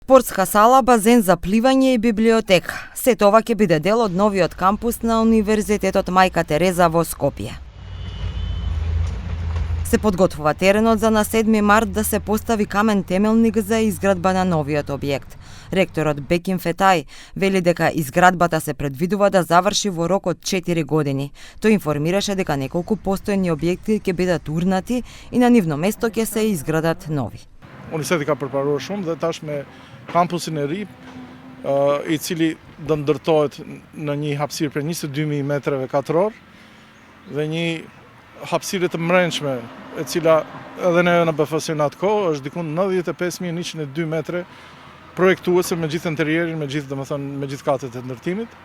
Спортска сала, базен за пливање и библиотека. Сето ова ќе биде дел од новиот кампус на Универзитетот Мајка Тереза во Скопје. Се подготвува теренот за на 7 март да се постави камен темелник за изградба на новиот објект. Ректорот Бекин Фетај вели дека изградбата се предвидува да заврши во рок од 4 години. Тој информираше дека неколку постојни објекти ќе бидат урнати и на нивно место ќе се изградат нови. Universiteti ka përparuar shumë dhe tash me kampusin e ri, i cili do ndërtohet në një hapësirë për 22.000 metrave katror dhe një hapësirë të mrenshme, e cila edhe ne në BFS-in atë kohë është diku 95.102 metre projektuese me gjithë interierin, me gjithë katet e ndërtimit.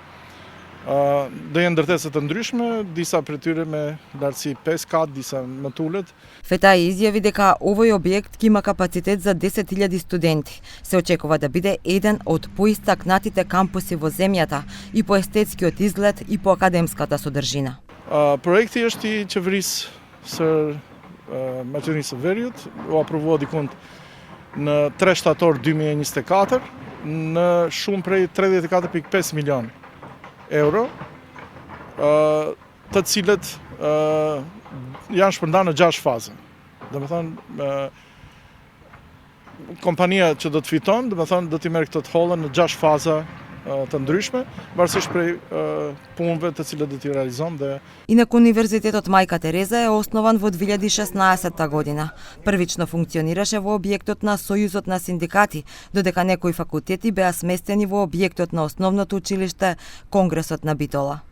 Do jenë ndërtese të ndryshme, disa prej tyre me lartësi 5 kat, disa më të ulët. Фетај изјави дека овој објект ќе има капацитет за 10.000 студенти. Се очекува да биде еден од поистакнатите кампуси во земјата и по естетскиот изглед и по академската содржина. Projekti është i qeverisë së Maqedonisë së Veriut, u aprovua dikund në 3 shtator 2024 në shumë prej 34.5 milion euro, të cilët janë shpërndarë në 6 faza. Domethënë, kompania që do të fiton, domethënë do t'i merr këtë hollën në 6 faza të ndryshme, varësisht prej punëve të cilat do t'i realizon dhe. Инак Универзитетот Мајка Тереза е основан во 2016 година. Првично функционираше во објектот на Сојузот на синдикати, додека некои факултети беа сместени во објектот на основното училиште Конгресот на Битола.